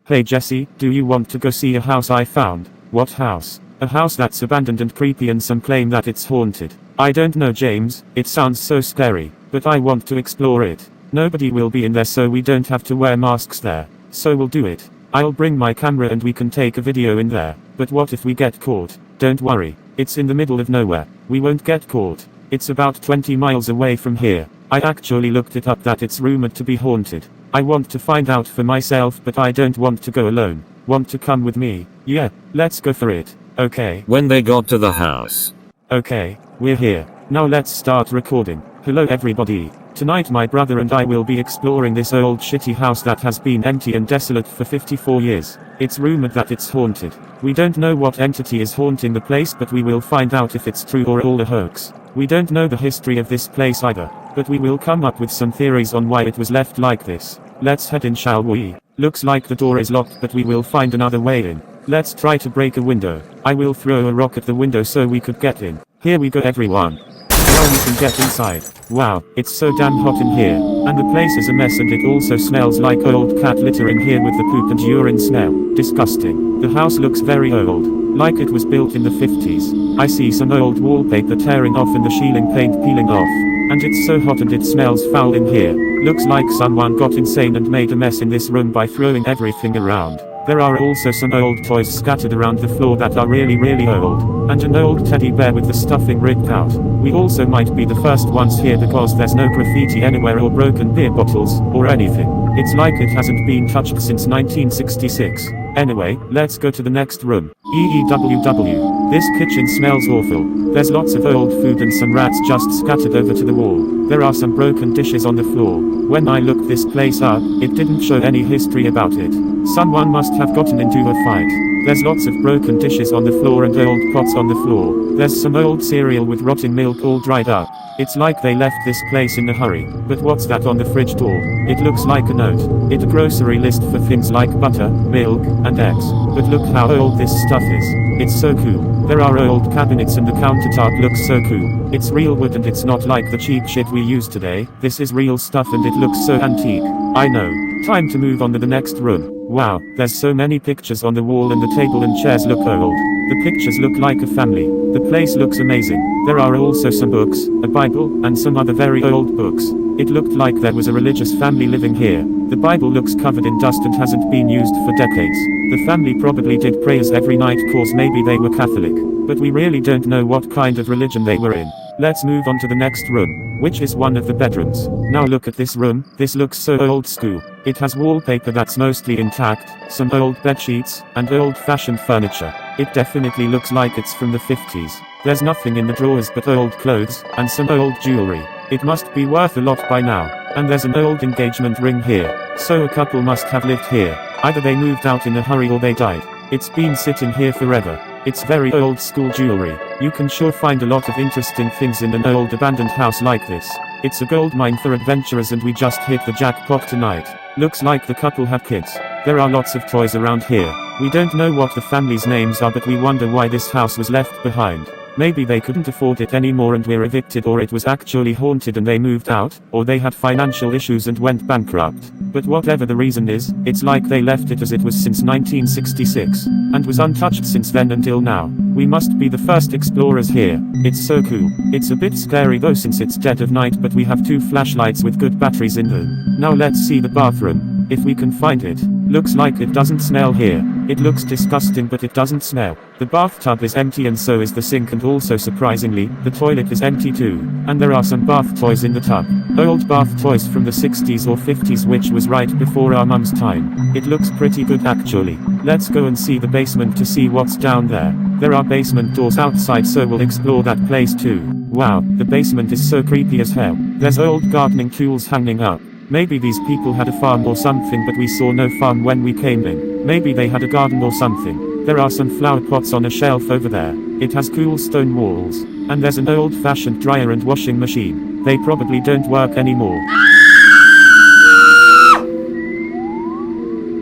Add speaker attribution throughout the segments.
Speaker 1: Hey Jesse, do you want to go see a house I found? What house? A house that's abandoned and creepy and some claim that it's haunted. I don't know James, it sounds so scary, but I want to explore it. Nobody will be in there so we don't have to wear masks there. So we'll do it. I'll bring my camera and we can take a video in there. But what if we get caught? Don't worry. It's in the middle of nowhere. We won't get caught. It's about 20 miles away from here. I actually looked it up that it's rumored to be haunted. I want to find out for myself but I don't want to go alone. Want to come with me? Yeah, let's go for it. Okay.
Speaker 2: When they got to the house.
Speaker 1: Okay, we're here. Now let's start recording. Hello everybody. Tonight my brother and I will be exploring this old shitty house that has been empty and desolate for 54 years. It's rumored that it's haunted. We don't know what entity is haunting the place but we will find out if it's true or all a hoax. We don't know the history of this place either, but we will come up with some theories on why it was left like this. Let's head in, shall we? Looks like the door is locked but we will find another way in. Let's try to break a window. I will throw a rock at the window so we could get in. Here we go everyone. Now we can get inside. Wow, it's so damn hot in here. And the place is a mess and it also smells like old cat litter in here with the poop and urine smell. Disgusting. The house looks very old. Like it was built in the 50s. I see some old wallpaper tearing off and the ceiling paint peeling off. And it's so hot and it smells foul in here. Looks like someone got insane and made a mess in this room by throwing everything around. There are also some old toys scattered around the floor that are really old, and an old teddy bear with the stuffing ripped out. We also might be the first ones here because there's no graffiti anywhere or broken beer bottles, or anything. It's like it hasn't been touched since 1966. Anyway, let's go to the next room. EEWW. This kitchen smells awful. There's lots of old food and some rats just scattered over to the wall. There are some broken dishes on the floor. When I looked this place up, it didn't show any history about it. Someone must have gotten into a fight. There's lots of broken dishes on the floor and old pots on the floor. There's some old cereal with rotting milk all dried up. It's like they left this place in a hurry. But what's that on the fridge door? It looks like a note. It's a grocery list for things like butter, milk, and eggs. But look how old this stuff is. It's so cool. There are old cabinets and the countertop looks so cool. It's real wood and it's not like the cheap shit we use today. This is real stuff and it looks so antique. I know. Time to move on to the next room. Wow, there's so many pictures on the wall and the table and chairs look old. The pictures look like a family. The place looks amazing. There are also some books, a Bible, and some other very old books. It looked like there was a religious family living here. The Bible looks covered in dust and hasn't been used for decades. The family probably did prayers every night cause maybe they were Catholic. But we really don't know what kind of religion they were in. Let's move on to the next room, which is one of the bedrooms. Now look at this room, this looks so old school. It has wallpaper that's mostly intact, some old bed sheets, and old-fashioned furniture. It definitely looks like it's from the 50s. There's nothing in the drawers but old clothes, and some old jewelry. It must be worth a lot by now. And there's an old engagement ring here. So a couple must have lived here. Either they moved out in a hurry or they died. It's been sitting here forever. It's very old school jewelry. You can sure find a lot of interesting things in an old abandoned house like this. It's a gold mine for adventurers and we just hit the jackpot tonight. Looks like the couple have kids. There are lots of toys around here. We don't know what the family's names are but we wonder why this house was left behind. Maybe they couldn't afford it anymore and were evicted, or it was actually haunted and they moved out, or they had financial issues and went bankrupt. But whatever the reason is, it's like they left it as it was since 1966, and was untouched since then until now. We must be the first explorers here. It's so cool. It's a bit scary though since it's dead of night, but we have 2 flashlights with good batteries in them. Now let's see the bathroom, if we can find it. Looks like it doesn't smell here. It looks disgusting but it doesn't smell. The bathtub is empty and so is the sink, and also surprisingly, the toilet is empty too. And there are some bath toys in the tub. Old bath toys from the 60s or 50s, which was right before our mum's time. It looks pretty good actually. Let's go and see the basement to see what's down there. There are basement doors outside so we'll explore that place too. Wow, the basement is so creepy as hell. There's old gardening tools hanging up. Maybe these people had a farm or something but we saw no farm when we came in. Maybe they had a garden or something. There are some flower pots on a shelf over there. It has cool stone walls. And there's an old-fashioned dryer and washing machine. They probably don't work anymore.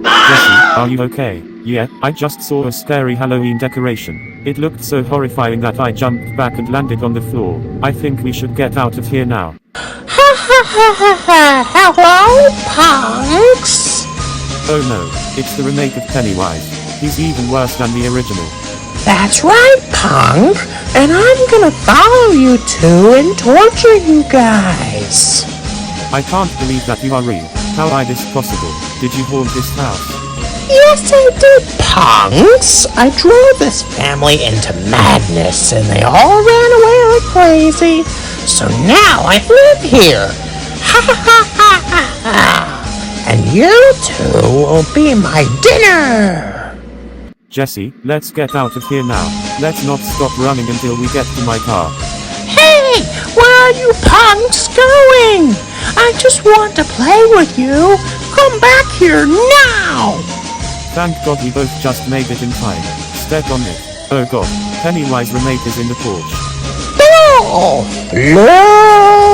Speaker 1: Jesse, are you okay? Yeah, I just saw a scary Halloween decoration. It looked so horrifying that I jumped back and landed on the floor. I think we should get out of here now.
Speaker 3: Hello, punks!
Speaker 1: Oh no, it's the remake of Pennywise. He's even worse than the original.
Speaker 3: That's right, Punk. And I'm gonna follow you two and torture you guys.
Speaker 1: I can't believe that you are real. How is this possible? Did you haunt this house?
Speaker 3: Yes, I did, Punks. I drove this family into madness and they all ran away like crazy. So now I live here. Ha ha ha ha ha ha. And you two will be my dinner.
Speaker 1: Jesse, let's get out of here now. Let's not stop running until we get to my car.
Speaker 3: Hey, where are you punks going? I just want to play with you. Come back here now.
Speaker 1: Thank God we both just made it in time. Step on it. Oh God, Pennywise remake is in the porch.
Speaker 3: No! Loads!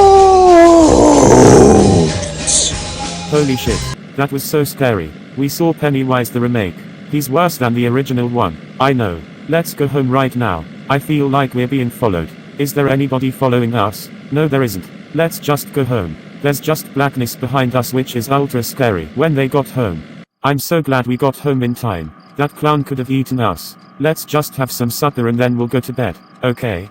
Speaker 1: Holy shit, that was so scary. We saw Pennywise the remake. He's worse than the original one. I know. Let's go home right now. I feel like we're being followed. Is there anybody following us? No, there isn't. Let's just go home. There's just blackness behind us, which is ultra scary. When they got home, I'm so glad we got home in time. That clown could have eaten us. Let's just have some supper and then we'll go to bed. Okay?